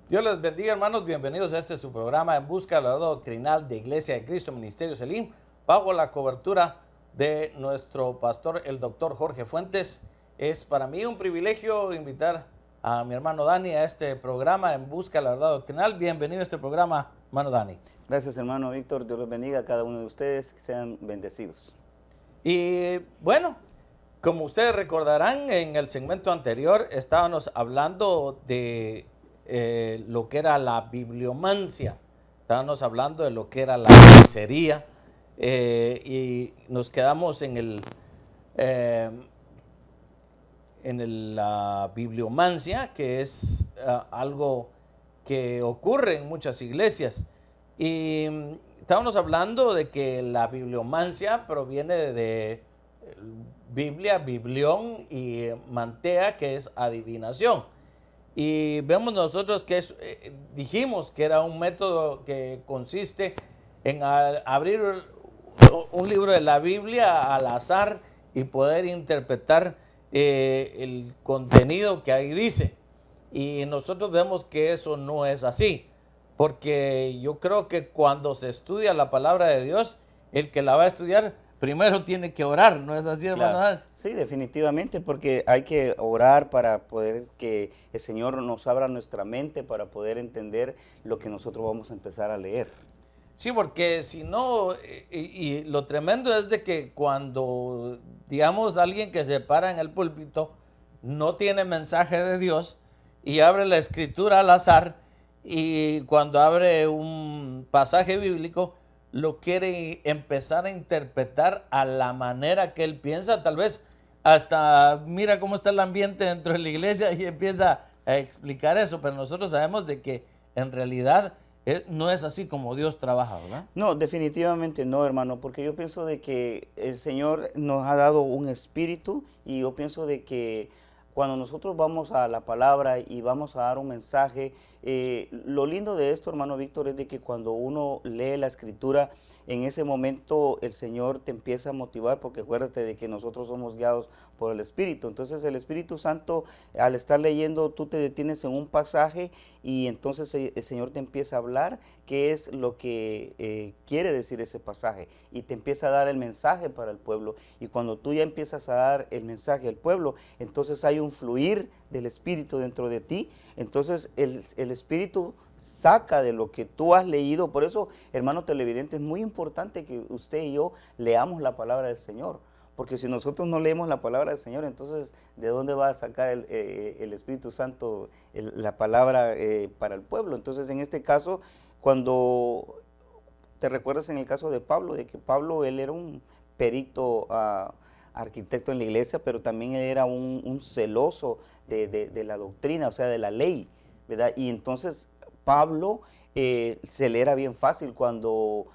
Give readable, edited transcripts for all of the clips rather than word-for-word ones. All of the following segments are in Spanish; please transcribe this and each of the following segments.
Dios les bendiga, hermanos. Bienvenidos a este su programa En Busca de la Verdad Doctrinal de Iglesia de Cristo, Ministerio Selim, bajo la cobertura de nuestro pastor, el doctor Jorge Fuentes. Es para mí un privilegio invitar a mi hermano Dani a este programa En Busca de la Verdad Doctrinal. Bienvenido a este programa, hermano Dani. Gracias, hermano Víctor. Dios los bendiga a cada uno de ustedes. Que sean bendecidos. Y bueno, como ustedes recordarán, en el segmento anterior estábamos hablando de lo que era la bibliomancia. Estábamos hablando de lo que era la hechicería y nos quedamos eh, la bibliomancia, que es algo que ocurre en muchas iglesias. Y estábamos hablando de que la bibliomancia proviene de Biblia, biblión y mantea, que es adivinación. Y vemos nosotros que dijimos que era un método que consiste en abrir un libro de la Biblia al azar y poder interpretar el contenido que ahí dice. Y nosotros vemos que eso no es así, porque yo creo que cuando se estudia la palabra de Dios, el que la va a estudiar primero tiene que orar, ¿no es así, hermano? Claro. Sí, definitivamente, porque hay que orar para poder que el Señor nos abra nuestra mente para poder entender lo que nosotros vamos a empezar a leer. Sí, porque si no, y lo tremendo es de que cuando, digamos, alguien que se para en el púlpito no tiene mensaje de Dios y abre la escritura al azar, y cuando abre un pasaje bíblico lo quiere empezar a interpretar a la manera que él piensa, tal vez hasta mira cómo está el ambiente dentro de la iglesia y empieza a explicar eso, pero nosotros sabemos de que en realidad no es así como Dios trabaja, ¿verdad? No, definitivamente no, hermano, porque yo pienso de que el Señor nos ha dado un espíritu y yo pienso de que cuando nosotros vamos a la palabra y vamos a dar un mensaje, lo lindo de esto, hermano Víctor, es de que cuando uno lee la escritura, en ese momento el Señor te empieza a motivar, porque acuérdate de que nosotros somos guiados por el Espíritu. Entonces el Espíritu Santo, al estar leyendo, tú te detienes en un pasaje y entonces el Señor te empieza a hablar qué es lo que quiere decir ese pasaje y te empieza a dar el mensaje para el pueblo. Y cuando tú ya empiezas a dar el mensaje al pueblo, entonces hay un fluir del Espíritu dentro de ti. Entonces el Espíritu saca de lo que tú has leído. Por eso, hermano televidente, es muy importante que usted y yo leamos la palabra del Señor. Porque si nosotros no leemos la palabra del Señor, entonces, ¿de dónde va a sacar el Espíritu Santo la palabra para el pueblo? Entonces, en este caso, cuando te recuerdas en el caso de Pablo, de que Pablo, él era un perito arquitecto en la iglesia, pero también él era un celoso de la doctrina, o sea, de la ley, ¿verdad? Y entonces Pablo se le era bien fácil cuando,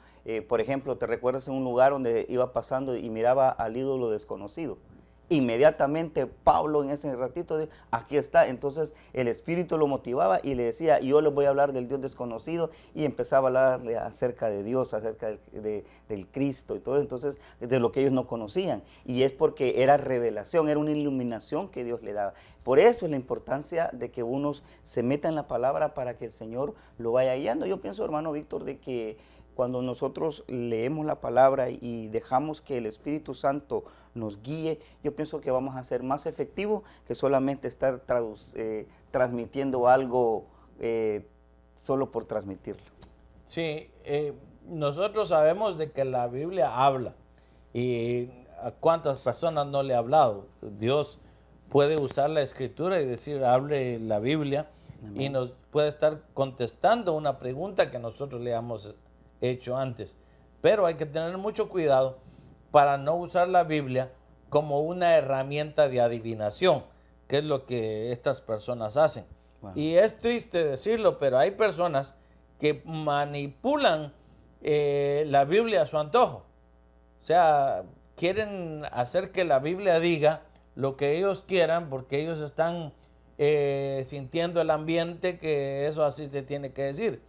por ejemplo, te recuerdas en un lugar donde iba pasando y miraba al ídolo desconocido. Inmediatamente Pablo en ese ratito dijo, aquí está. Entonces el Espíritu lo motivaba y le decía, yo les voy a hablar del Dios desconocido, y empezaba a hablarle acerca de Dios, acerca del Cristo y todo, entonces de lo que ellos no conocían. Y es porque era revelación, era una iluminación que Dios le daba. Por eso es la importancia de que uno se meta en la palabra para que el Señor lo vaya guiando. Yo pienso, hermano Víctor, de que cuando nosotros leemos la palabra y dejamos que el Espíritu Santo nos guíe, yo pienso que vamos a ser más efectivos que solamente estar transmitiendo algo solo por transmitirlo. Sí, nosotros sabemos de que la Biblia habla, y a cuántas personas no le ha hablado. Dios puede usar la escritura y decir, hable la Biblia, y Amén. nos puede estar contestando una pregunta que nosotros le hemos hecho antes. Pero hay que tener mucho cuidado para no usar la Biblia como una herramienta de adivinación, que es lo que estas personas hacen. Wow. Y es triste decirlo, pero hay personas que manipulan la Biblia a su antojo. O sea, quieren hacer que la Biblia diga lo que ellos quieran porque ellos están sintiendo el ambiente, que eso así se tiene que decir.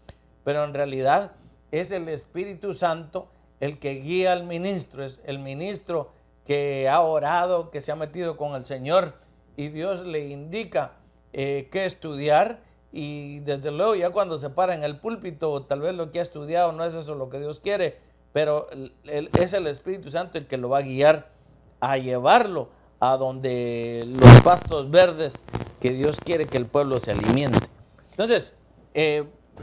Pero en realidad es el Espíritu Santo el que guía al ministro, es el ministro que ha orado, que se ha metido con el Señor, y Dios le indica qué estudiar y desde luego ya cuando se para en el púlpito, tal vez lo que ha estudiado no es eso lo que Dios quiere, pero es el Espíritu Santo el que lo va a guiar a llevarlo a donde los pastos verdes que Dios quiere que el pueblo se alimente. Entonces,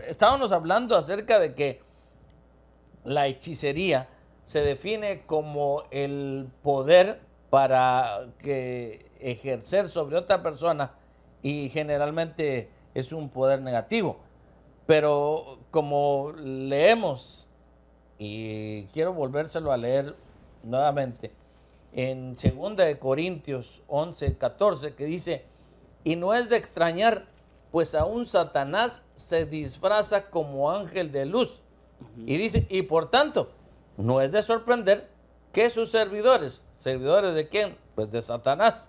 estábamos hablando acerca de que la hechicería se define como el poder para ejercer sobre otra persona, y generalmente es un poder negativo. Pero como leemos, y quiero volvérselo a leer nuevamente, en 2 Corintios 11:14, que dice: y no es de extrañar, pues aún Satanás se disfraza como ángel de luz. Y dice, y por tanto, no es de sorprender que sus servidores, ¿servidores de quién? Pues de Satanás,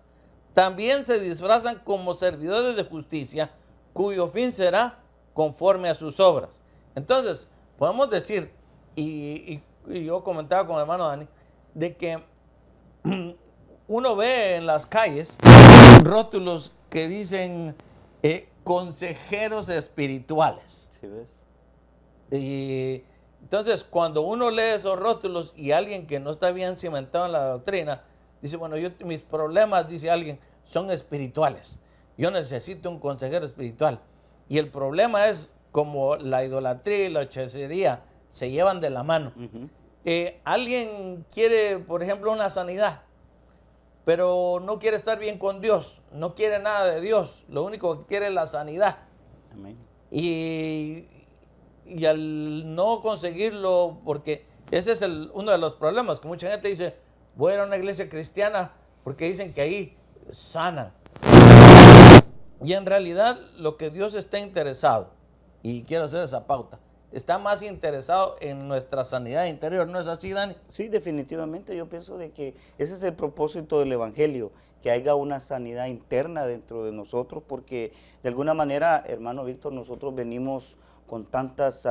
también se disfrazan como servidores de justicia, cuyo fin será conforme a sus obras. Entonces, podemos decir, y yo comentaba con el hermano Dani, de que uno ve en las calles rótulos que dicen consejeros espirituales. ¿Sí ves? Y entonces, cuando uno lee esos rótulos y alguien que no está bien cimentado en la doctrina, dice, bueno, mis problemas, dice alguien, son espirituales. Yo necesito un consejero espiritual. Y el problema es como la idolatría y la hechicería se llevan de la mano. Alguien quiere, por ejemplo, una sanidad, pero no quiere estar bien con Dios, no quiere nada de Dios, lo único que quiere es la sanidad. Amén. Y al no conseguirlo, porque ese es uno de los problemas, que mucha gente dice, voy a ir a una iglesia cristiana porque dicen que ahí sanan. Y en realidad lo que Dios está interesado, y quiero hacer esa pauta, está más interesado en nuestra sanidad interior. ¿No es así, Dani? Sí, definitivamente yo pienso de que ese es el propósito del Evangelio, que haya una sanidad interna dentro de nosotros, porque de alguna manera, hermano Víctor, nosotros venimos con tantas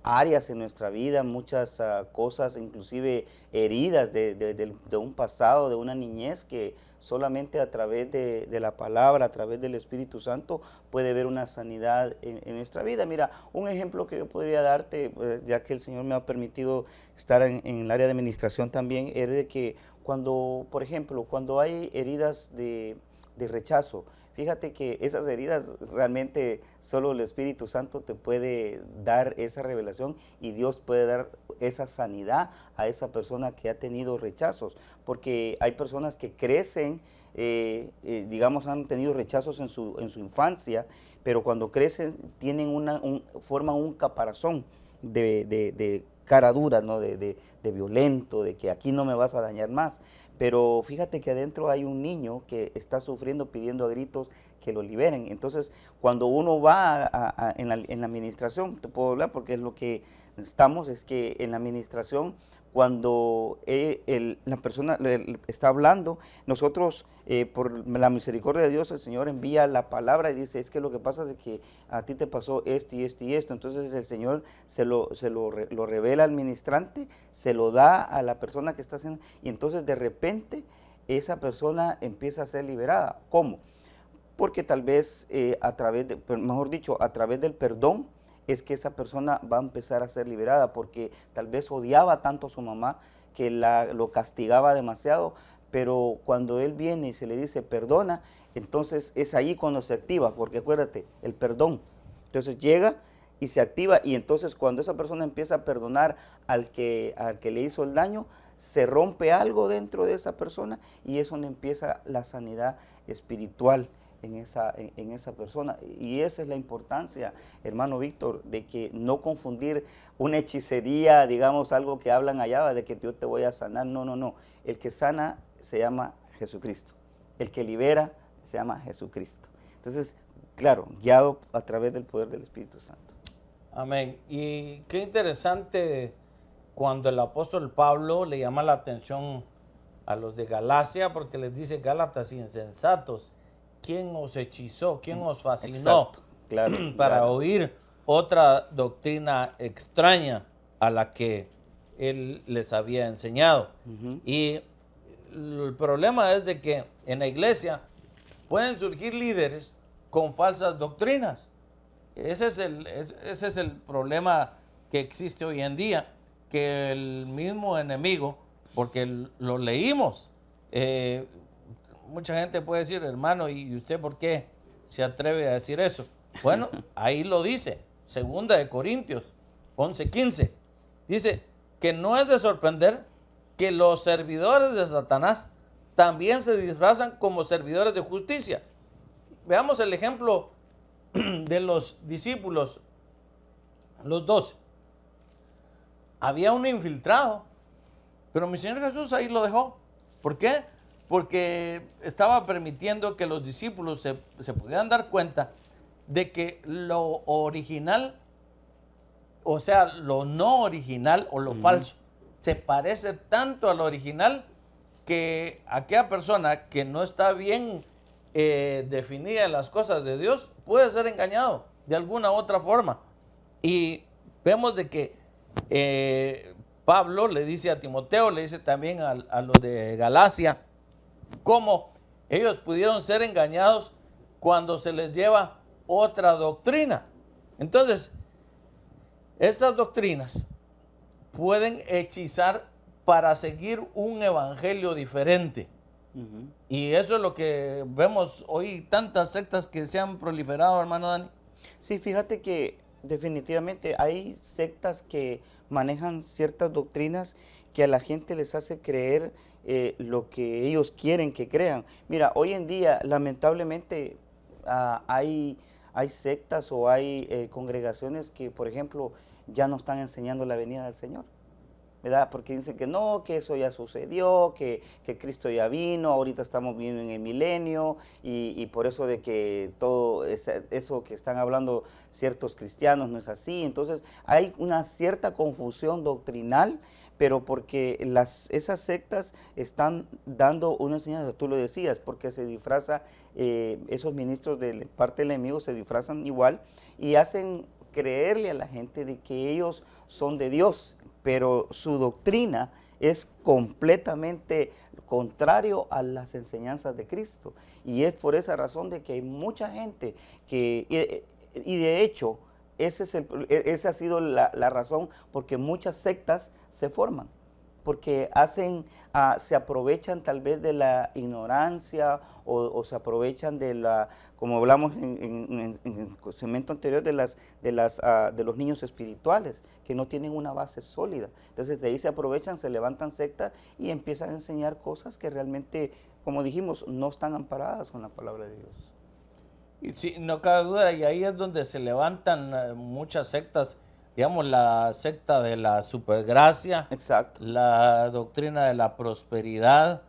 áreas en nuestra vida, muchas cosas, inclusive heridas de un pasado, de una niñez, que solamente a través de la palabra, a través del Espíritu Santo, puede haber una sanidad en nuestra vida. Mira, un ejemplo que yo podría darte, ya que el Señor me ha permitido estar en el área de administración también, es de que cuando, por ejemplo, cuando hay heridas de rechazo, fíjate que esas heridas realmente solo el Espíritu Santo te puede dar esa revelación, y Dios puede dar esa sanidad a esa persona que ha tenido rechazos, porque hay personas que crecen, digamos, han tenido rechazos en su infancia, pero cuando crecen forman un caparazón de cara dura, ¿no? de violento, de que aquí no me vas a dañar más. Pero fíjate que adentro hay un niño que está sufriendo, pidiendo a gritos que lo liberen. Entonces, cuando uno va en la administración, te puedo hablar porque es lo que estamos, es que en la administración, cuando la persona está hablando, nosotros, por la misericordia de Dios, el Señor envía la palabra y dice, es que lo que pasa es que a ti te pasó esto y esto y esto. Entonces el Señor lo revela al ministrante, se lo da a la persona que está haciendo, y entonces de repente esa persona empieza a ser liberada. ¿Cómo? Porque tal vez a través del perdón, es que esa persona va a empezar a ser liberada, porque tal vez odiaba tanto a su mamá que lo castigaba demasiado, pero cuando él viene y se le dice perdona, entonces es ahí cuando se activa, porque acuérdate, el perdón. Entonces llega y se activa, y entonces cuando esa persona empieza a perdonar al que le hizo el daño, se rompe algo dentro de esa persona, y es donde empieza la sanidad espiritual en esa persona. Y esa es la importancia, hermano Víctor, de que no confundir una hechicería, digamos, algo que hablan allá, de que yo te voy a sanar. No, no, no. El que sana se llama Jesucristo. El que libera se llama Jesucristo. Entonces, claro, guiado a través del poder del Espíritu Santo. Amén. Y qué interesante cuando el apóstol Pablo le llama la atención a los de Galacia, porque les dice: Gálatas insensatos, ¿quién os hechizó? ¿Quién os fascinó? Exacto, claro, para claro. oír otra doctrina extraña a la que él les había enseñado? Y el problema es de que en la iglesia pueden surgir líderes con falsas doctrinas. Ese es el problema que existe hoy en día, que el mismo enemigo, porque lo leímos, mucha gente puede decir, hermano, ¿y usted por qué se atreve a decir eso? Bueno, ahí lo dice, 2 Corintios 11:15. Dice que no es de sorprender que los servidores de Satanás también se disfrazan como servidores de justicia. Veamos el ejemplo de los discípulos, los 12. Había un infiltrado, pero mi Señor Jesús ahí lo dejó. ¿Por qué? Porque estaba permitiendo que los discípulos se pudieran dar cuenta de que lo original, o sea, lo no original o lo falso, se parece tanto a lo original que aquella persona que no está bien definida en las cosas de Dios puede ser engañado de alguna otra forma. Y vemos de que Pablo le dice a Timoteo, le dice también a los de Galacia, cómo ellos pudieron ser engañados cuando se les lleva otra doctrina. Entonces, estas doctrinas pueden hechizar para seguir un evangelio diferente. Y eso es lo que vemos hoy, tantas sectas que se han proliferado, hermano Dani. Sí, fíjate que definitivamente hay sectas que manejan ciertas doctrinas que a la gente les hace creer lo que ellos quieren que crean. Mira, hoy en día lamentablemente hay sectas o hay congregaciones que, por ejemplo, ya no están enseñando la venida del Señor, ¿verdad? Porque dicen que no, que eso ya sucedió, que Cristo ya vino, ahorita estamos viviendo en el milenio y por eso de que todo eso que están hablando ciertos cristianos no es así. Entonces hay una cierta confusión doctrinal, pero porque esas sectas están dando una enseñanza, tú lo decías, porque se disfraza, esos ministros de parte del enemigo se disfrazan igual y hacen creerle a la gente de que ellos son de Dios, pero su doctrina es completamente contrario a las enseñanzas de Cristo. Y es por esa razón de que hay mucha gente que, y de hecho, esa ha sido la razón porque muchas sectas se forman, porque se aprovechan tal vez de la ignorancia o se aprovechan de como hablamos en el segmento anterior, de los niños espirituales, que no tienen una base sólida. Entonces de ahí se aprovechan, se levantan sectas y empiezan a enseñar cosas que realmente, como dijimos, no están amparadas con la palabra de Dios. Y sí, no cabe duda, y ahí es donde se levantan muchas sectas, digamos la secta de la supergracia, exacto, la doctrina de la prosperidad,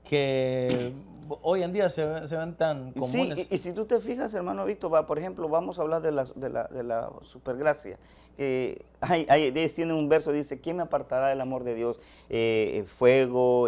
que hoy en día se ven tan comunes. Sí, y si tú te fijas, hermano Víctor, por ejemplo, vamos a hablar de la supergracia. Ellos tienen un verso, dice, ¿quién me apartará del amor de Dios? Fuego,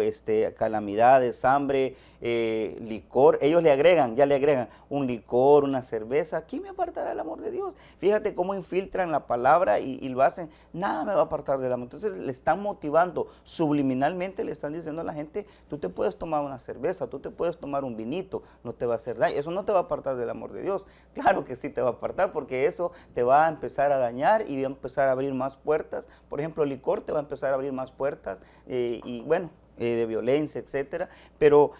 calamidades, hambre, licor. Ellos ya le agregan un licor, una cerveza. ¿Quién me apartará del amor de Dios? Fíjate cómo infiltran la palabra y lo hacen. Nada me va a apartar del amor. Entonces le están motivando, subliminalmente le están diciendo a la gente, tú te puedes tomar una cerveza, tú te puedes tomar un vinito, no te va a hacer daño. Eso no te va a apartar del amor de Dios. Claro que sí te va a apartar, porque eso te va a empezar a dañar y va a empezar a abrir más puertas. Por ejemplo, el licor te va a empezar a abrir más puertas de violencia, etcétera. Pero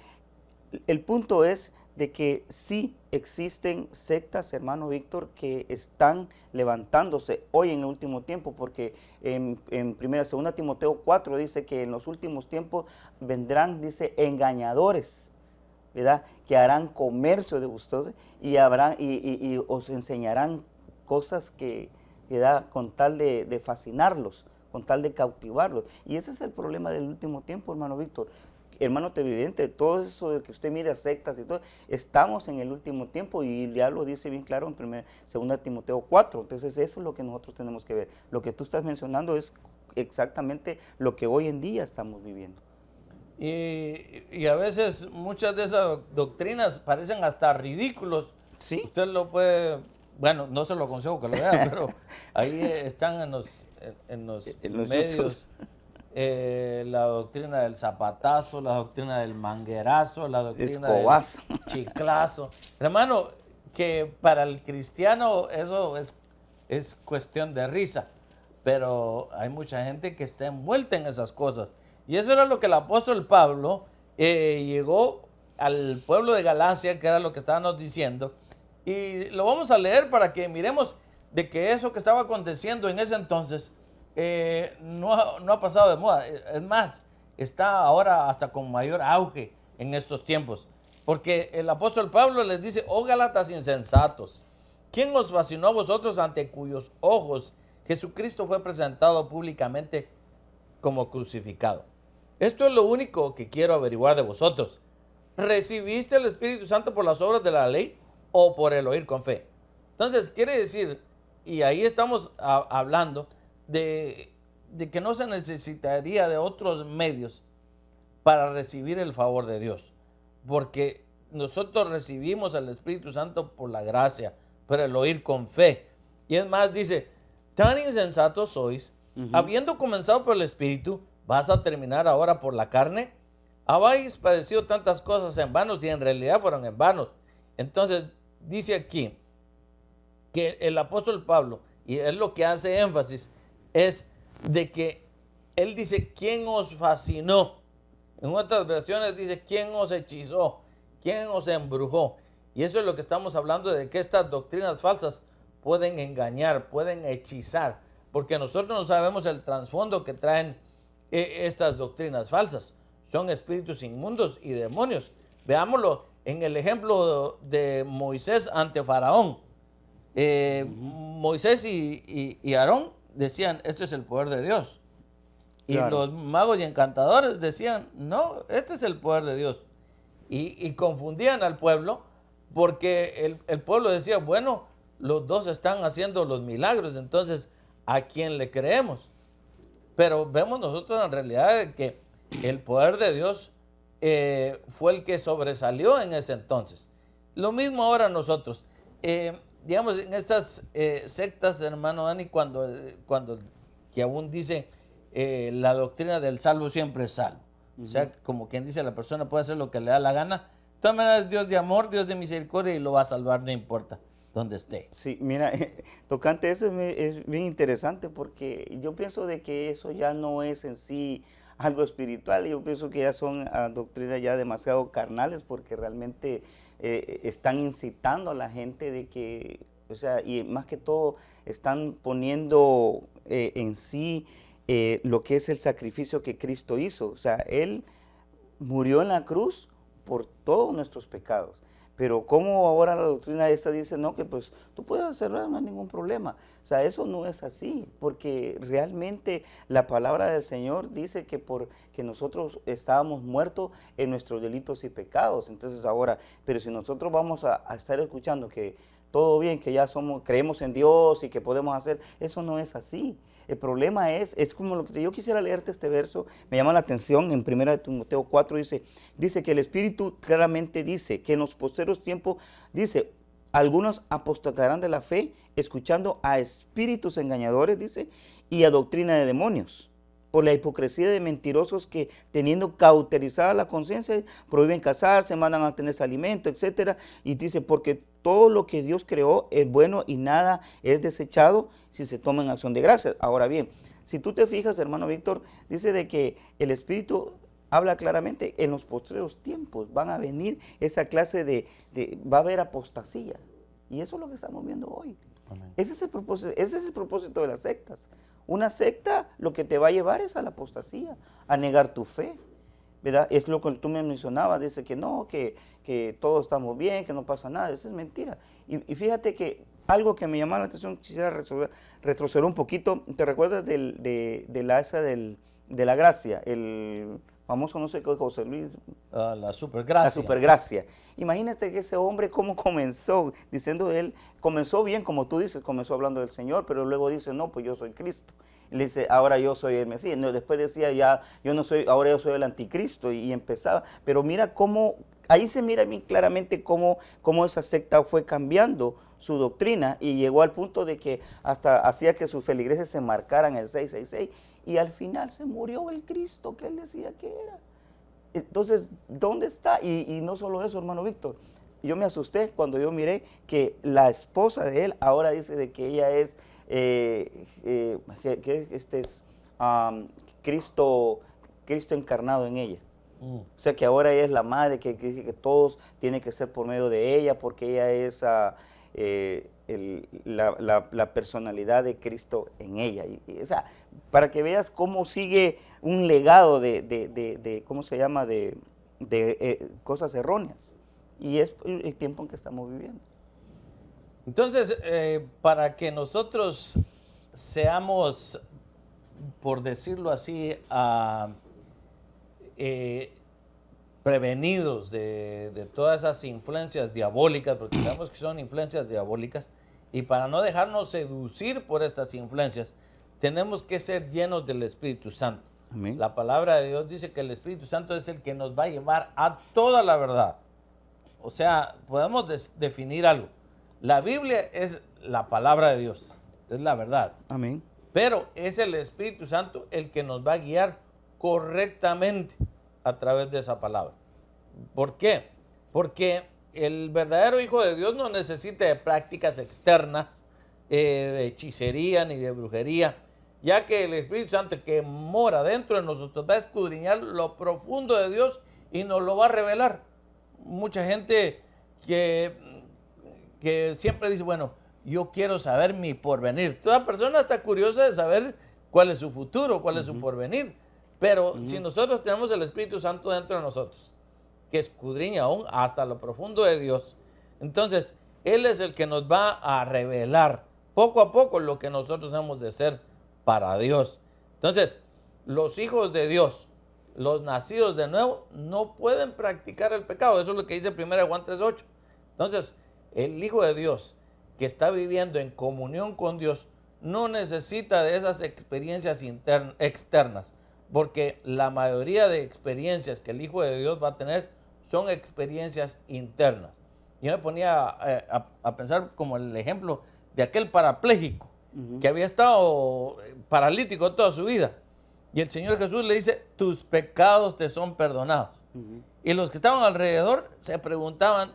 el punto es de que sí existen sectas, hermano Víctor, que están levantándose hoy en el último tiempo, porque en 2 Timoteo 4 dice que en los últimos tiempos vendrán, dice, engañadores, ¿verdad? Que harán comercio de ustedes y os enseñarán cosas que da con tal de fascinarlos, con tal de cautivarlos. Y ese es el problema del último tiempo, hermano Víctor. Hermano televidente, todo eso de que usted mire sectas y todo, estamos en el último tiempo y ya lo dice bien claro en 2 Timoteo 4. Entonces eso es lo que nosotros tenemos que ver. Lo que tú estás mencionando es exactamente lo que hoy en día estamos viviendo. Y a veces muchas de esas doctrinas parecen hasta ridículos. ¿Sí? Usted lo puede, bueno, no se lo aconsejo que lo vea, pero ahí están en los medios. La doctrina del zapatazo, la doctrina del manguerazo, la doctrina escobazo, del chiclazo. Hermano, que para el cristiano eso es cuestión de risa, pero hay mucha gente que está envuelta en esas cosas. Y eso era lo que el apóstol Pablo llegó al pueblo de Galacia, que era lo que estábamos diciendo, y lo vamos a leer para que miremos de que eso que estaba aconteciendo en ese entonces no ha pasado de moda. Es más, está ahora hasta con mayor auge en estos tiempos. Porque el apóstol Pablo les dice: oh Gálatas insensatos, ¿quién os fascinó a vosotros ante cuyos ojos Jesucristo fue presentado públicamente como crucificado? Esto es lo único que quiero averiguar de vosotros. ¿Recibiste el Espíritu Santo por las obras de la ley o por el oír con fe? Entonces, quiere decir, y ahí estamos hablando de que no se necesitaría de otros medios para recibir el favor de Dios, porque nosotros recibimos el Espíritu Santo por la gracia, por el oír con fe. Y es más, dice: tan insensatos sois, habiendo comenzado por el Espíritu, ¿vas a terminar ahora por la carne? Habéis padecido tantas cosas en vano, y en realidad fueron en vano. Entonces dice aquí que el apóstol Pablo, y es lo que hace énfasis, es de que él dice: ¿quién os fascinó? En otras versiones dice: ¿quién os hechizó? ¿Quién os embrujó? Y eso es lo que estamos hablando, de que estas doctrinas falsas pueden engañar, pueden hechizar, porque nosotros no sabemos el trasfondo que traen estas doctrinas falsas. Son espíritus inmundos y demonios. Veámoslo en el ejemplo de Moisés ante Faraón. Moisés y Aarón decían: este es el poder de Dios. Y claro, los magos y encantadores decían: no, este es el poder de Dios. Y confundían al pueblo, porque el pueblo decía: bueno, los dos están haciendo los milagros, entonces ¿a quién le creemos? Pero vemos nosotros en realidad que el poder de Dios fue el que sobresalió en ese entonces. Lo mismo ahora nosotros. Digamos, en estas sectas, hermano Dani, cuando que aún dicen la doctrina del salvo siempre es salvo. O sea, como quien dice, la persona puede hacer lo que le da la gana. De todas maneras, Dios de amor, Dios de misericordia, y lo va a salvar, no importa dónde esté. Sí, mira, tocante eso es bien interesante, porque yo pienso de que eso ya no es en sí algo espiritual. Yo pienso que ya son doctrinas ya demasiado carnales, porque realmente están incitando a la gente de que, o sea, y más que todo están poniendo en sí lo que es el sacrificio que Cristo hizo. O sea, Él murió en la cruz por todos nuestros pecados. Pero como ahora la doctrina esta dice: no, que pues tú puedes hacerlo, no hay ningún problema. O sea, eso no es así, porque realmente la palabra del Señor dice que porque nosotros estábamos muertos en nuestros delitos y pecados. Entonces ahora, pero si nosotros vamos a estar escuchando que todo bien, que ya creemos en Dios y que podemos hacer, eso no es así. El problema es como lo que yo quisiera leerte este verso, me llama la atención, en 1 Timoteo 4 dice que el Espíritu claramente dice que en los posteros tiempos, dice, algunos apostatarán de la fe, escuchando a espíritus engañadores, dice, y a doctrina de demonios, por la hipocresía de mentirosos que, teniendo cauterizada la conciencia, prohíben casarse, mandan a tener alimento, etcétera. Y dice: porque todo lo que Dios creó es bueno y nada es desechado si se toma en acción de gracias. Ahora bien, si tú te fijas, hermano Víctor, dice de que el Espíritu habla claramente: en los postreros tiempos van a venir esa clase va a haber apostasía. Y eso es lo que estamos viendo hoy. Amén. Ese es el propósito de las sectas. Una secta lo que te va a llevar es a la apostasía, a negar tu fe, ¿verdad? Es lo que tú me mencionabas, dice que no, que todos estamos bien, que no pasa nada. Eso es mentira. Y fíjate que algo que me llamó la atención, quisiera retroceder un poquito. ¿Te recuerdas de la gracia? El famoso, no sé qué, José Luis. La supergracia. La supergracia. Imagínate que ese hombre cómo comenzó, diciendo él, comenzó bien, como tú dices, comenzó hablando del Señor, pero luego dice: no, pues yo soy Cristo. Y le dice: ahora yo soy el Mesías. No, después decía: ya, yo no soy, ahora yo soy el anticristo, y empezaba. Pero mira cómo, ahí se mira bien claramente cómo esa secta fue cambiando su doctrina, y llegó al punto de que hasta hacía que sus feligreses se marcaran el 666, y al final se murió el Cristo que él decía que era. Entonces, ¿dónde está? Y no solo eso, hermano Víctor, yo me asusté cuando yo miré que la esposa de él ahora dice de que ella es, que este es Cristo, Cristo encarnado en ella. O sea, que ahora ella es la madre, que dice que todos tienen que ser por medio de ella, porque ella es la personalidad de Cristo en ella. O sea, para que veas cómo sigue un legado de ¿cómo se llama?, de cosas erróneas. Y es el tiempo en que estamos viviendo. Entonces, para que nosotros seamos, por decirlo así, prevenidos de todas esas influencias diabólicas, porque sabemos que son influencias diabólicas, y para no dejarnos seducir por estas influencias, tenemos que ser llenos del Espíritu Santo. Amén. La palabra de Dios dice que el Espíritu Santo es el que nos va a llevar a toda la verdad. O sea, podemos definir algo. La Biblia es la palabra de Dios, es la verdad. Amén. Pero es el Espíritu Santo el que nos va a guiar correctamente a través de esa palabra. ¿Por qué? Porque el verdadero Hijo de Dios no necesita de prácticas externas, de hechicería ni de brujería, ya que el Espíritu Santo que mora dentro de nosotros va a escudriñar lo profundo de Dios y nos lo va a revelar. Mucha gente que siempre dice, bueno, yo quiero saber mi porvenir. Toda persona está curiosa de saber cuál es su futuro, cuál es su porvenir. Pero si nosotros tenemos el Espíritu Santo dentro de nosotros, que escudriña aún hasta lo profundo de Dios, entonces Él es el que nos va a revelar poco a poco lo que nosotros hemos de ser para Dios. Entonces, los hijos de Dios, los nacidos de nuevo, no pueden practicar el pecado. Eso es lo que dice 1 Juan 3:8. Entonces, el Hijo de Dios que está viviendo en comunión con Dios no necesita de esas experiencias externas, porque la mayoría de experiencias que el Hijo de Dios va a tener son experiencias internas. Yo me ponía a pensar como el ejemplo de aquel parapléjico que había estado paralítico toda su vida. Y el Señor Jesús le dice, tus pecados te son perdonados. Y los que estaban alrededor se preguntaban,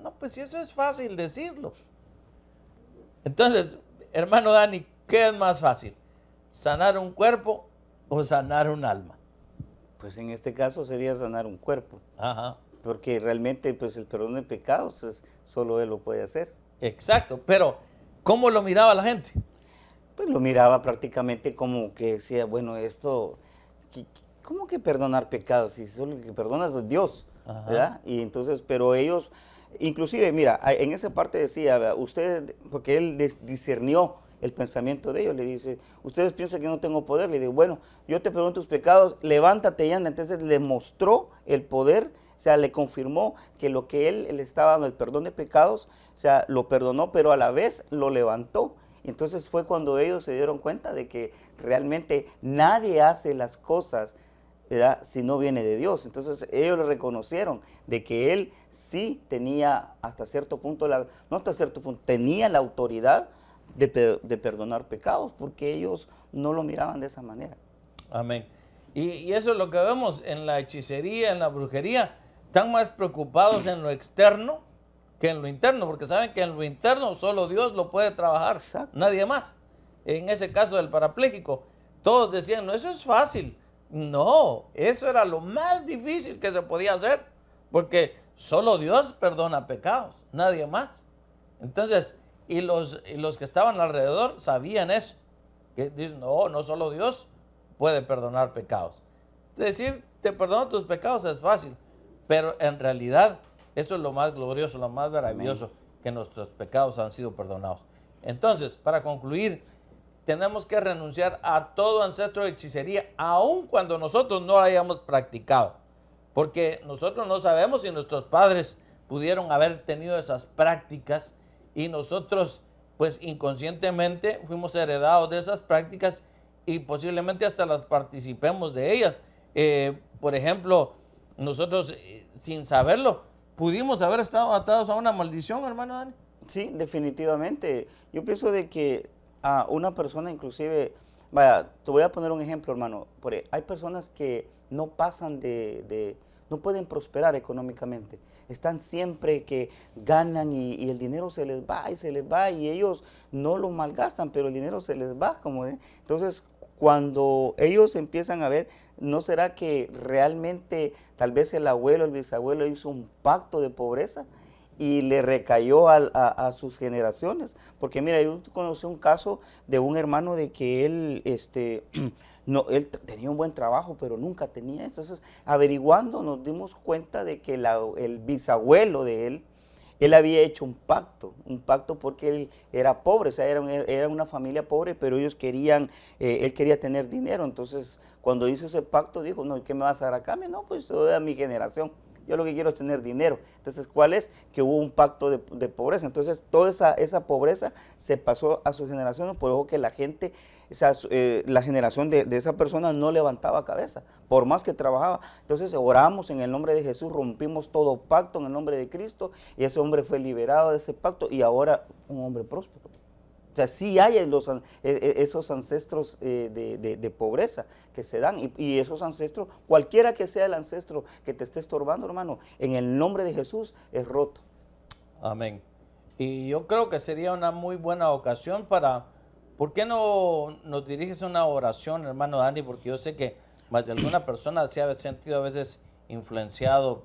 no, pues si eso es fácil decirlo. Entonces, hermano Dani, ¿qué es más fácil? ¿Sanar un cuerpo o sanar un alma? Pues en este caso sería sanar un cuerpo. Ajá. Porque realmente pues el perdón de pecados solo Él lo puede hacer. Exacto, pero ¿cómo lo miraba la gente? Pues lo miraba prácticamente como que decía, bueno, esto, ¿cómo que perdonar pecados? Si solo el que perdona es Dios, ¿verdad? Y entonces, pero ellos, inclusive, mira, en esa parte decía, ustedes, porque él discernió el pensamiento de ellos, le dice, ustedes piensan que no tengo poder, le digo, bueno, yo te perdono tus pecados, levántate y anda. Entonces le mostró el poder, o sea, le confirmó que lo que él le estaba dando, el perdón de pecados, o sea, lo perdonó, pero a la vez lo levantó. Entonces fue cuando ellos se dieron cuenta de que realmente nadie hace las cosas, ¿verdad?, si no viene de Dios. Entonces ellos le reconocieron de que él sí tenía hasta cierto punto, no hasta cierto punto, tenía la autoridad de perdonar pecados, porque ellos no lo miraban de esa manera. Amén. Y eso es lo que vemos en la hechicería, en la brujería. Están más preocupados en lo externo que en lo interno, porque saben que en lo interno solo Dios lo puede trabajar. Exacto. Nadie más. En ese caso del parapléjico, todos decían, no, eso es fácil. No, eso era lo más difícil que se podía hacer, porque solo Dios perdona pecados, nadie más. Entonces, y los que estaban alrededor sabían eso, que dicen, no, no solo Dios puede perdonar pecados. Decir, te perdono tus pecados es fácil, pero en realidad eso es lo más glorioso, lo más maravilloso. Amén. Que nuestros pecados han sido perdonados. Entonces, para concluir, tenemos que renunciar a todo ancestro de hechicería, aun cuando nosotros no lo hayamos practicado, porque nosotros no sabemos si nuestros padres pudieron haber tenido esas prácticas y nosotros, pues inconscientemente, fuimos heredados de esas prácticas y posiblemente hasta las participemos de ellas. Por ejemplo, nosotros, sin saberlo, pudimos haber estado atados a una maldición, hermano Dani. Sí, definitivamente. Yo pienso de que a una persona inclusive, vaya, te voy a poner un ejemplo, hermano. Hay personas que no pasan de no pueden prosperar económicamente. Están siempre que ganan y el dinero se les va y se les va y ellos no lo malgastan, pero el dinero se les va. Entonces, cuando ellos empiezan a ver, ¿no será que realmente tal vez el abuelo, el bisabuelo hizo un pacto de pobreza y le recayó a sus generaciones? Porque mira, yo conocí un caso de un hermano de que él, no, él tenía un buen trabajo, pero nunca tenía esto. Entonces, averiguando, nos dimos cuenta de que el bisabuelo de él había hecho un pacto porque él era pobre, o sea, era una familia pobre, pero ellos querían, él quería tener dinero. Entonces, cuando hizo ese pacto, dijo, no, ¿qué me vas a dar a cambio? No, pues todo a mi generación. Yo lo que quiero es tener dinero. Entonces, ¿cuál es? Que hubo un pacto de pobreza. Entonces, toda esa pobreza se pasó a sus generaciones, por eso que la gente, o sea, la generación de esa persona no levantaba cabeza, por más que trabajaba. Entonces, oramos en el nombre de Jesús, rompimos todo pacto en el nombre de Cristo, y ese hombre fue liberado de ese pacto, y ahora un hombre próspero. O sea, sí hay esos ancestros de pobreza que se dan, y esos ancestros, cualquiera que sea el ancestro que te esté estorbando, hermano, en el nombre de Jesús es roto. Amén. Y yo creo que sería una muy buena ocasión ¿por qué no nos diriges una oración, hermano Dani? Porque yo sé que más de alguna persona se ha sentido a veces influenciado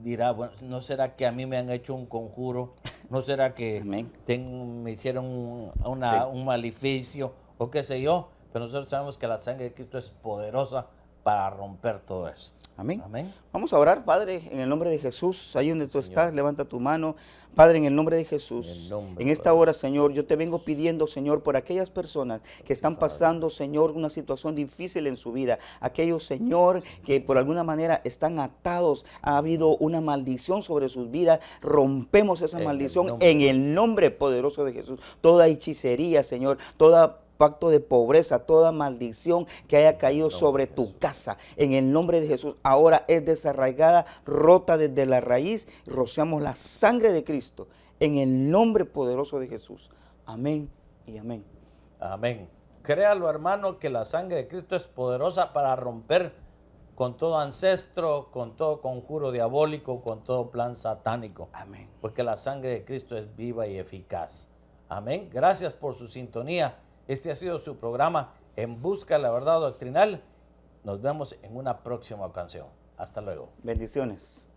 dirá, bueno, ¿no será que a mí me han hecho un conjuro? ¿No será que me hicieron un maleficio o qué sé yo? Pero nosotros sabemos que la sangre de Cristo es poderosa para romper todo eso. Amén. Amén. Vamos a orar, Padre, en el nombre de Jesús. Ahí donde tú Señor, estás, levanta tu mano. Padre, en el nombre de Jesús, en esta hora, Señor, yo te vengo pidiendo, Señor, por aquellas personas que están pasando, Señor, una situación difícil en su vida. Aquellos, Señor, que por alguna manera están atados, ha habido una maldición sobre sus vidas. Rompemos esa maldición en el nombre poderoso de Jesús. Toda hechicería, Señor, toda pacto de pobreza, toda maldición que haya caído sobre tu casa, en el nombre de Jesús, ahora es desarraigada, rota desde la raíz. Rociamos la sangre de Cristo en el nombre poderoso de Jesús. Amén y amén. Amén. Créalo, hermano, que la sangre de Cristo es poderosa para romper con todo ancestro, con todo conjuro diabólico, con todo plan satánico. Amén. Porque la sangre de Cristo es viva y eficaz. Amén. Gracias por su sintonía. Este ha sido su programa En Busca de la Verdad Doctrinal. Nos vemos en una próxima ocasión. Hasta luego. Bendiciones.